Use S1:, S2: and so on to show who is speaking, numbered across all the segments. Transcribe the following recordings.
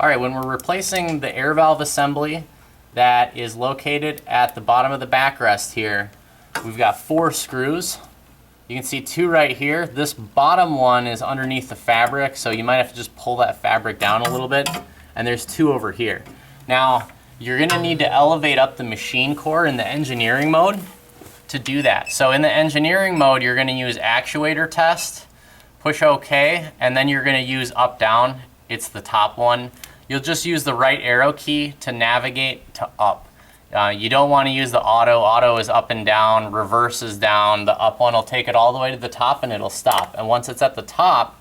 S1: All right, when we're replacing the air valve assembly that is located at the bottom of the backrest here, we've got 4 screws. You can see 2 right here. This bottom one is underneath the fabric, so you might have to just pull that fabric down a little bit. And there's 2 over here. Now, you're gonna need to elevate up the machine core in the engineering mode to do that. So in the engineering mode, you're gonna use actuator test, push OK, and then you're gonna use up down. It's the top one. You'll just use the right arrow key to navigate to up. You don't want to use the auto. Auto is up and down, reverse is down. The up one will take it all the way to the top and it'll stop. And once it's at the top,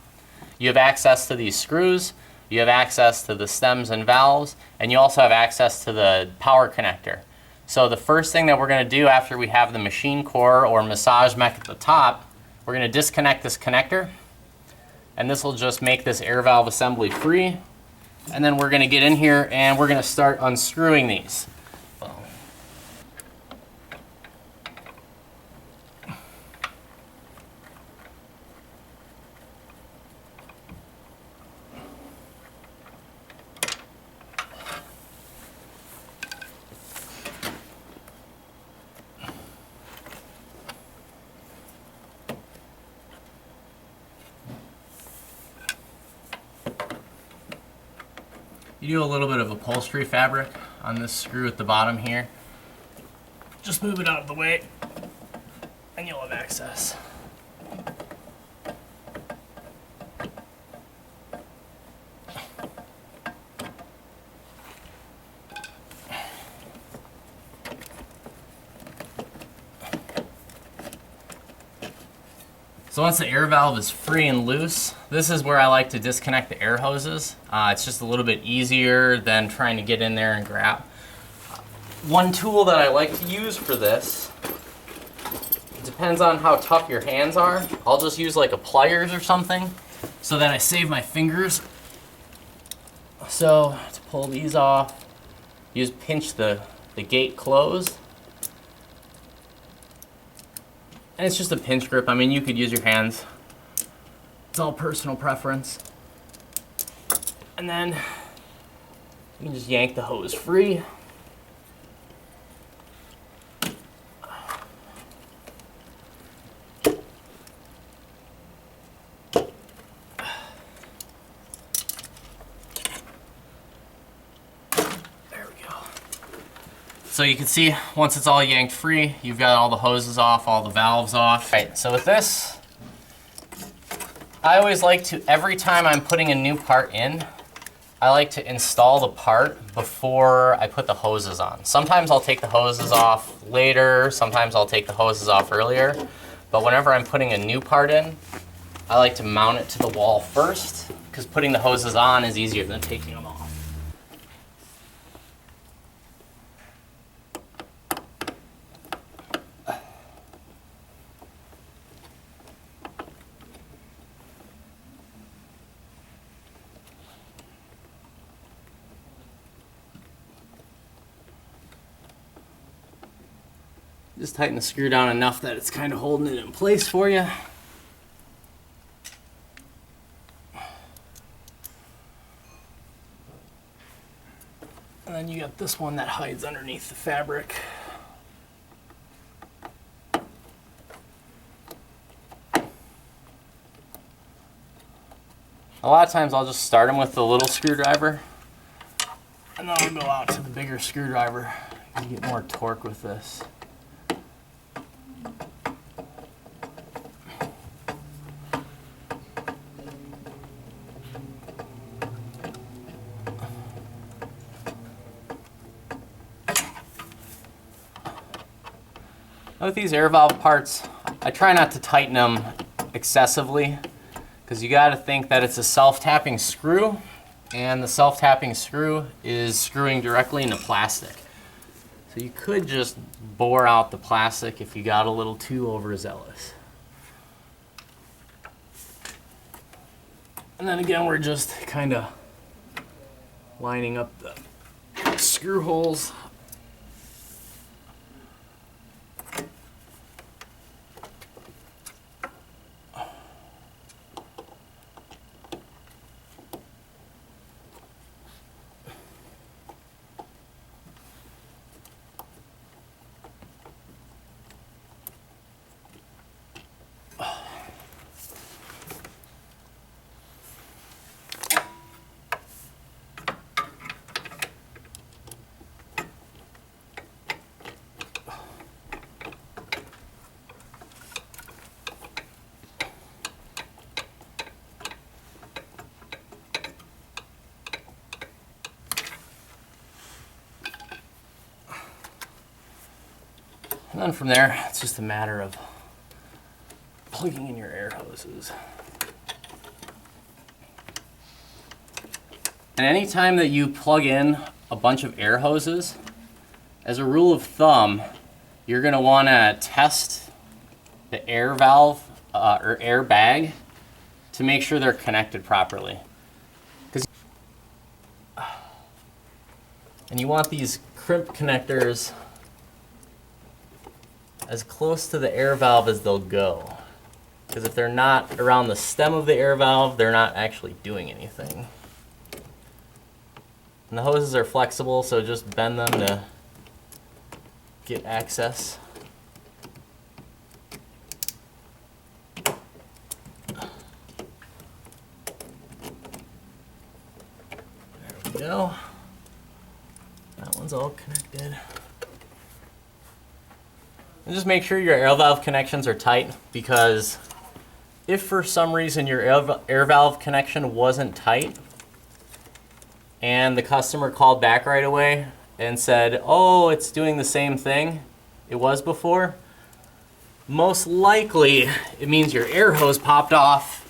S1: you have access to these screws, you have access to the stems and valves, and you also have access to the power connector. So the first thing that we're going to do after we have the machine core or massage mech at the top, we're going to disconnect this connector, and this will just make this air valve assembly free. And then we're going to get in here and we're going to start unscrewing these. You do a little bit of upholstery fabric on this screw at the bottom here. Just move it out of the way and you'll have access. So once the air valve is free and loose, this is where I like to disconnect the air hoses. It's just a little bit easier than trying to get in there and grab. One tool that I like to use for this, it depends on how tough your hands are. I'll just use like a pliers or something so that I save my fingers. So to pull these off, you just pinch the gate closed. And it's just a pinch grip. I mean, you could use your hands. It's all personal preference. And then you can just yank the hose free. So you can see once it's all yanked free, you've got all the hoses off, all the valves off. All right, so with this, I always like to, every time I'm putting a new part in, I like to install the part before I put the hoses on. Sometimes I'll take the hoses off later, sometimes I'll take the hoses off earlier, but whenever I'm putting a new part in, I like to mount it to the wall first, because putting the hoses on is easier than taking them off. Just tighten the screw down enough that it's kind of holding it in place for you. And then you got this one that hides underneath the fabric. A lot of times I'll just start them with the little screwdriver and then I'll go out to the bigger screwdriver and get more torque with this. With these air valve parts, I try not to tighten them excessively because you got to think that it's a self-tapping screw, and the self-tapping screw is screwing directly into plastic. So you could just bore out the plastic if you got a little too overzealous. And then again, we're just kind of lining up the screw holes. And then from there, it's just a matter of plugging in your air hoses. And anytime that you plug in a bunch of air hoses, as a rule of thumb, you're going to want to test the air valve or air bag to make sure they're connected properly. And you want these crimp connectors as close to the air valve as they'll go. Because if they're not around the stem of the air valve, they're not actually doing anything. And the hoses are flexible, so just bend them to get access. There we go. That one's all connected. And just make sure your air valve connections are tight, because if for some reason your air valve connection wasn't tight and the customer called back right away and said, oh, it's doing the same thing it was before, most likely it means your air hose popped off